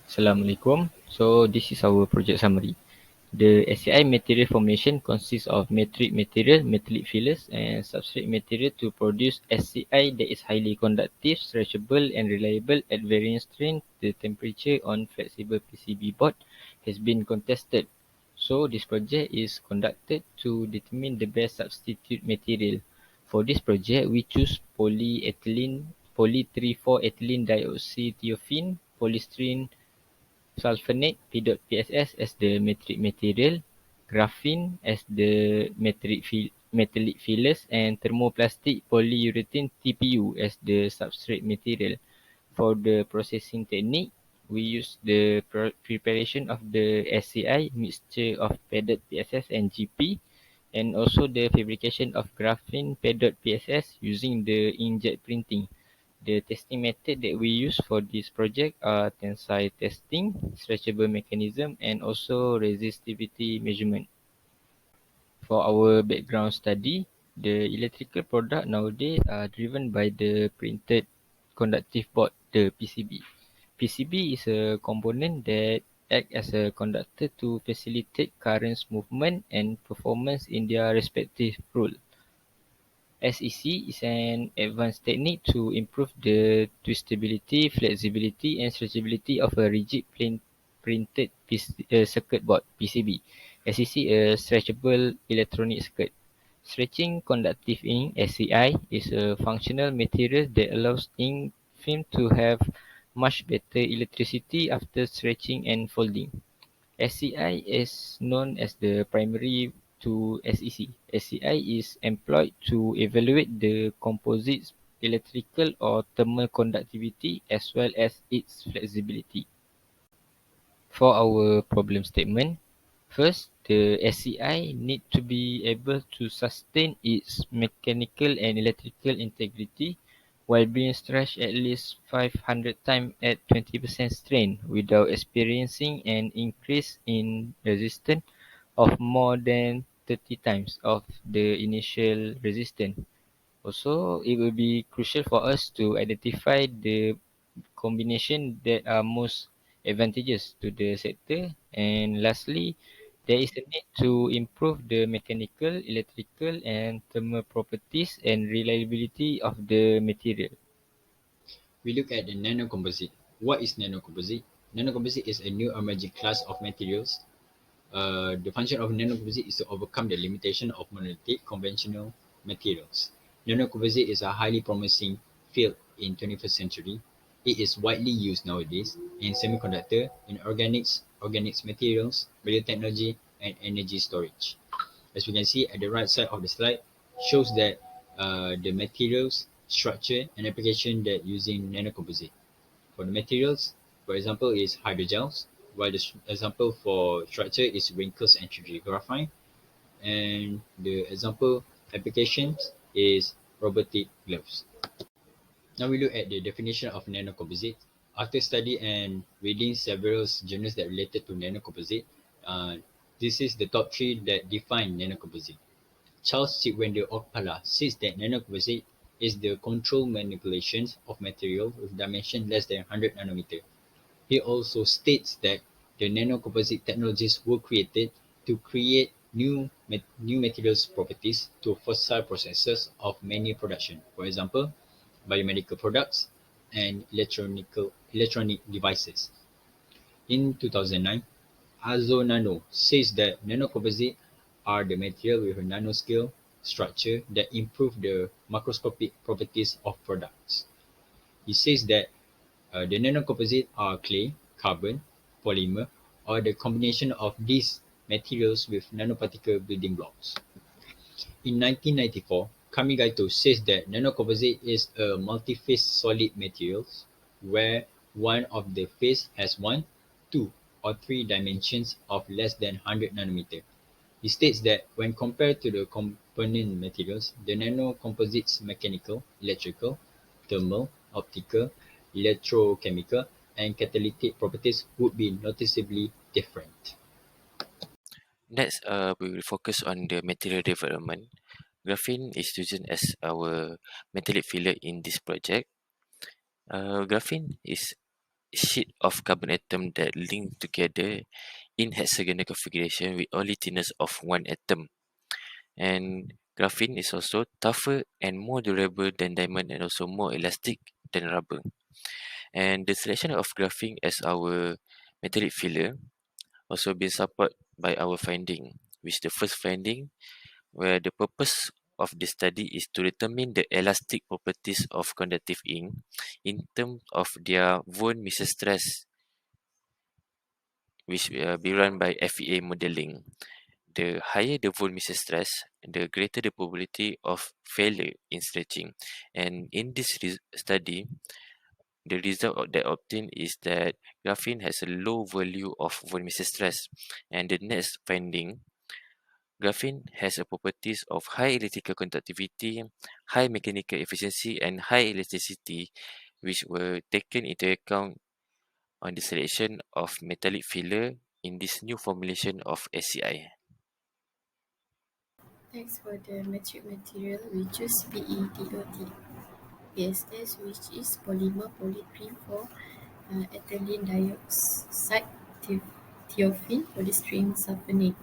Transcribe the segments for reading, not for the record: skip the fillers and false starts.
Assalamualaikum. So this is our project summary. The SCI material formation consists of matrix material, metallic fillers, and substrate material to produce SCI that is highly conductive, stretchable, and reliable at varying strength. The temperature on flexible PCB board has been contested. So this project is conducted to determine the best substitute material. For this project, we choose poly 3,4-ethylene dioxythiophene, polystyrene sulfonate (P.S.S) as the metric material, graphene as the metallic fillers, and thermoplastic polyurethane (TPU) as the substrate material. For the processing technique, we use the preparation of the SCI mixture of padded PSS and GP, and also the fabrication of graphene padded PSS using the inkjet printing. The testing method that we use for this project are tensile testing, stretchable mechanism, and also resistivity measurement. For our background study, the electrical product nowadays are driven by the printed conductive board, the PCB. PCB is a component that act as a conductor to facilitate currents movement and performance in their respective role. SEC is an advanced technique to improve the twistability, flexibility, and stretchability of a rigid printed circuit board (PCB). SEC, a stretchable electronic circuit. Stretching conductive ink (SCI) is a functional material that allows ink film to have much better electricity after stretching and folding. SCI is known as the primary to SEC. SCI is employed to evaluate the composite's electrical or thermal conductivity as well as its flexibility. For our problem statement, first, the SCI need to be able to sustain its mechanical and electrical integrity while being stretched at least 500 times at 20% strain without experiencing an increase in resistance of more than 30 times of the initial resistance. Also, it will be crucial for us to identify the combination that are most advantageous to the sector. And lastly, there is a need to improve the mechanical, electrical, and thermal properties and reliability of the material. We look at the nanocomposite. What is nanocomposite? Nanocomposite is a new emerging class of materials. The function of nanocomposite is to overcome the limitation of monolithic conventional materials. Nanocomposite is a highly promising field in 21st century. It is widely used nowadays in semiconductor, in organics materials, biotechnology, and energy storage. As we can see at the right side of the slide, shows that the materials, structure, and application that using nanocomposite. For the materials, for example, is hydrogels, while the example for structure is wrinkles and 3D graphite, and the example applications is robotic gloves. Now we look at the definition of nanocomposite. After study and reading several journals that related to nanocomposite, uh, this is the top three that define nanocomposite. Charles Chikwende Okpala says that nanocomposite is the controlled manipulation of material with dimension less than 100 nanometer. He also states that the nanocomposite technologies were created to create new materials properties to fossil processes of many production, for example, biomedical products and electronic devices. In 2009, Azo Nano says that nanocomposites are the material with a nanoscale structure that improve the macroscopic properties of products. He says that the nanocomposites are clay, carbon, polymer, or the combination of these materials with nanoparticle building blocks. In 1994, Kamigaito says that nanocomposite is a multi-phase solid materials where one of the phase has one, two, or three dimensions of less than 100 nanometer. He states that when compared to the component materials, the nanocomposites mechanical, electrical, thermal, optical, electrochemical, and catalytic properties would be noticeably different. Next, we will focus on the material development. Graphene is chosen as our metallic filler in this project. Graphene is sheet of carbon atom that link together in hexagonal configuration with only thickness of one atom. And graphene is also tougher and more durable than diamond and also more elastic than rubber. And the selection of graphene as our metallic filler also been supported by our finding, which the first finding where the purpose of the study is to determine the elastic properties of conductive ink in terms of their von Mises stress, which will be run by FEA modeling. The higher the von Mises stress, the greater the probability of failure in stretching. And in this study, the result that obtained is that graphene has a low value of von Mises stress. And the next finding, graphene has a properties of high electrical conductivity, high mechanical efficiency, and high elasticity, which were taken into account on the selection of metallic filler in this new formulation of SCI. Next, for the metric material, we choose PEDOT. PSS, which is polymer polyethylene for ethylene dioxide thiophene polystyrene sulfonate.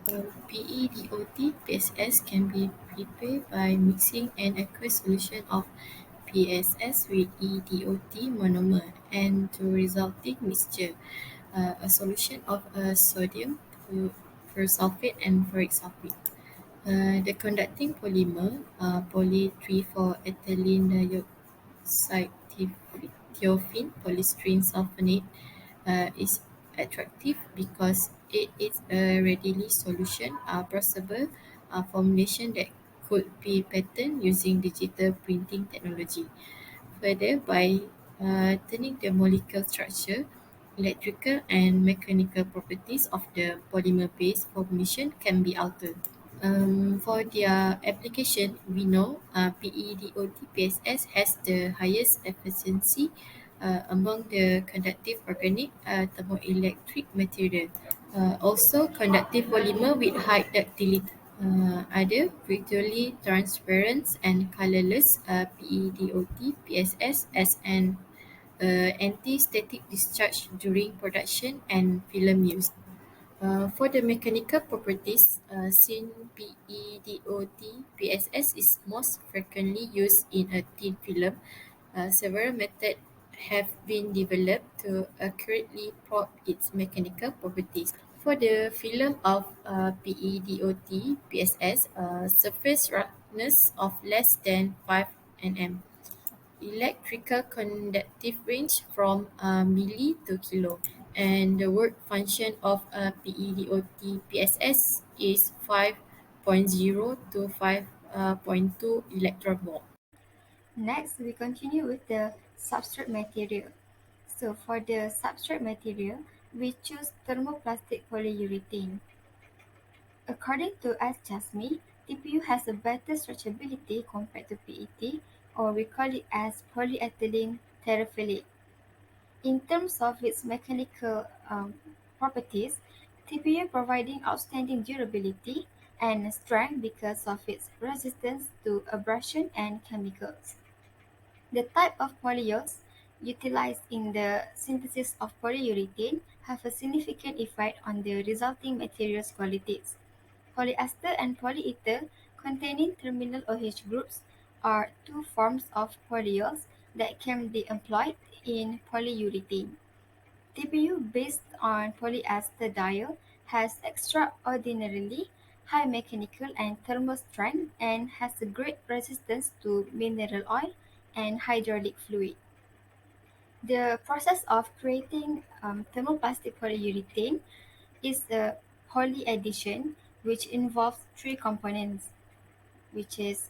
PEDOT PSS can be prepared by mixing an aqueous solution of PSS with EDOT monomer and to resulting mixture, a solution of sodium persulfate and ferric sulfate. The conducting polymer, poly-3,4-ethylene dioxide thiophene polystyrene sulfonate, is attractive because it is a readily solution possible formulation that could be patterned using digital printing technology. Further, by turning the molecular structure, electrical and mechanical properties of the polymer-based formulation can be altered. For their application, we know PEDOT-PSS has the highest efficiency among the conductive organic thermoelectric material. Also, conductive polymer with high ductility. Other virtually transparent and colorless PEDOT-PSS as an anti-static discharge during production and film use. For the mechanical properties, since PEDOT-PSS is most frequently used in a thin film, several methods have been developed to accurately plot its mechanical properties. For the film of PEDOT-PSS, surface roughness of less than 5 nm. Electrical conductive range from milli to kilo, and the work function of a PEDOT PSS is 5.0 to 5.2 electron volt. Next, we continue with the substrate material. So for the substrate material, we choose thermoplastic polyurethane. According to S. Jasmi, TPU has a better stretchability compared to PET, or we call it as polyethylene terephthalate. In terms of its mechanical properties, TPU providing outstanding durability and strength because of its resistance to abrasion and chemicals. The type of polyols utilized in the synthesis of polyurethane have a significant effect on the resulting material's qualities. Polyester and polyether containing terminal OH groups are two forms of polyols that can be employed in polyurethane. TPU based on polyester diol has extraordinarily high mechanical and thermal strength and has a great resistance to mineral oil and hydraulic fluid. The process of creating thermoplastic polyurethane is a polyaddition which involves three components, which is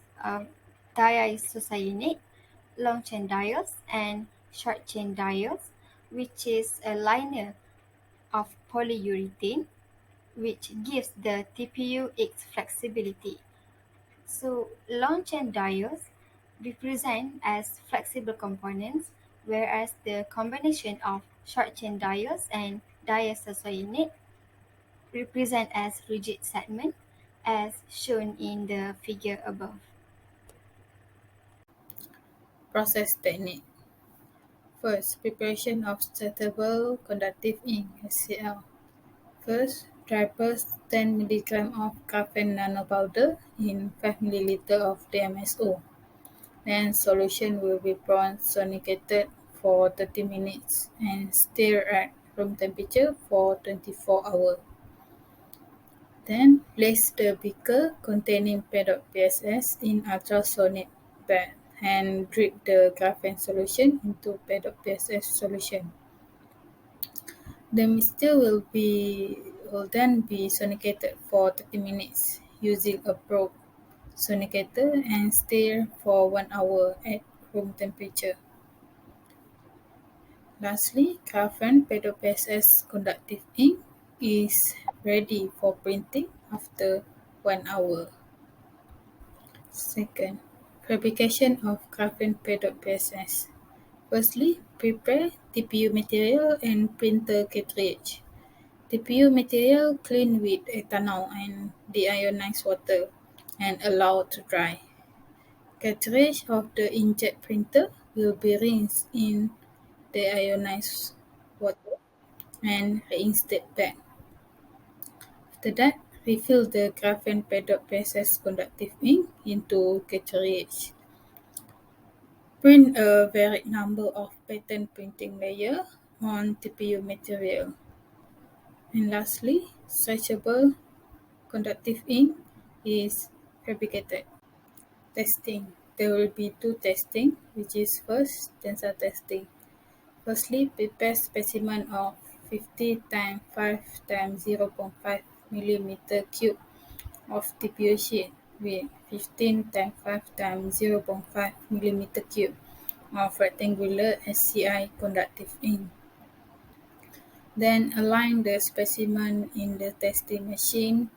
diisocyanate, long chain diols, and short chain diols, which is a liner of polyurethane, which gives the TPU its flexibility. So long chain diols represent as flexible components, whereas the combination of short chain diols and diisocyanate represent as rigid segment, as shown in the figure above. Process technique. First, preparation of stable conductive ink (SCL). First, dry press 10 mg of graphene nanopowder in 5 ml of DMSO. Then solution will be bronze-sonicated for 30 minutes and stir at room temperature for 24 hours. Then place the beaker containing PSS in ultrasonic bed and drip the graphene solution into PSS solution. The mixture will then be sonicated for 30 minutes using a probe sonicator and stir for 1 hour at room temperature. Lastly, graphene PSS conductive ink is ready for printing after 1 hour. Second, fabrication of graphene PSS. Firstly, prepare TPU material and printer cartridge. TPU material clean with ethanol and deionized water and allow to dry. Cartridge of the inkjet printer will be rinsed in deionized water and reinstalled back. After that, refill the graphene PSS conductive ink into cartridge. Print a varied number of pattern printing layers on TPU material. And lastly, stretchable conductive ink is fabricated. Testing. There will be two testing, which is first tensile testing. Firstly, prepare specimen of 50 times 5 times 0.5 millimeter cube of TPU sheet with 15 times 5 times 0.5 millimeter cube of rectangular SCI conductive ink. Then align the specimen in the testing machine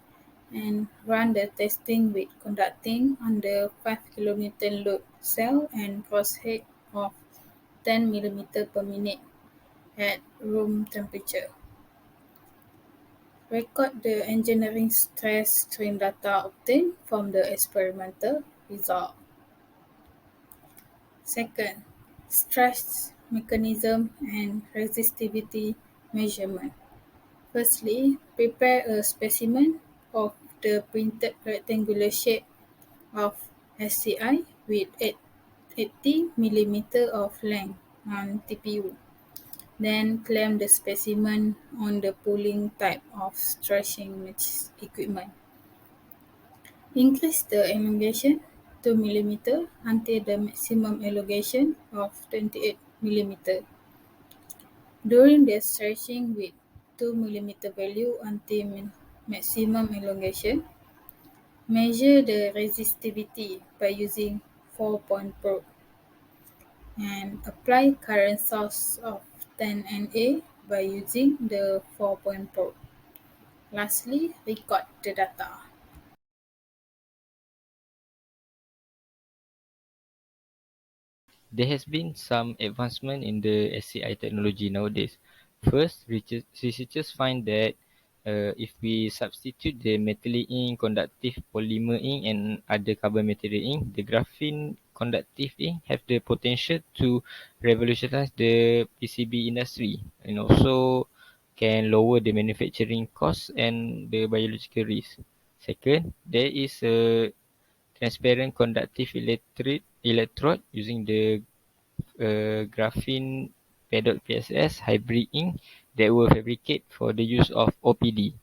and run the testing with conducting under 5 kN load cell and crosshead of 10 mm per minute at room temperature. Record the engineering stress strain data obtained from the experimental result. Second, stress mechanism and resistivity measurement. Firstly, prepare a specimen of the printed rectangular shape of SCI with 80 mm of length on TPU. Then clamp the specimen on the pulling type of stretching equipment. Increase the elongation 2 mm until the maximum elongation of 28 mm. During the stretching with 2 mm value until maximum elongation, measure the resistivity by using 4-point probe and apply current source of 10 Na by using the 4-point probe. Lastly, record the data. There has been some advancement in the SCI technology nowadays. First, researchers find that if we substitute the metallic ink, conductive polymer ink and other carbon material ink, the graphene conductive ink have the potential to revolutionize the PCB industry and also can lower the manufacturing costs and the biological risk. Second, there is a transparent conductive electrode using the graphene PSS hybrid ink that were fabricated for the use of OPD.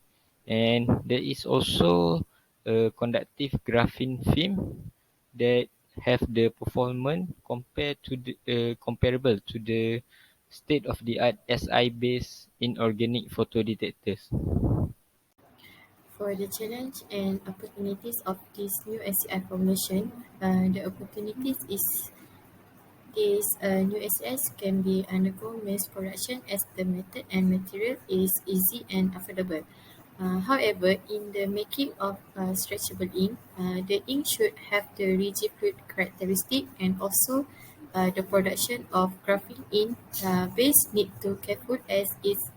And there is also a conductive graphene film that have the performance comparable to the state-of-the-art SI-based inorganic photodetectors. For the challenge and opportunities of this new SCI formation, the opportunities is this new SCIs can be undergo mass production as the method and material is easy and affordable. However, in the making of stretchable ink, the ink should have the rigid fluid characteristic and also the production of graphene ink base need to careful as it's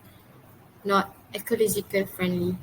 not ecological friendly.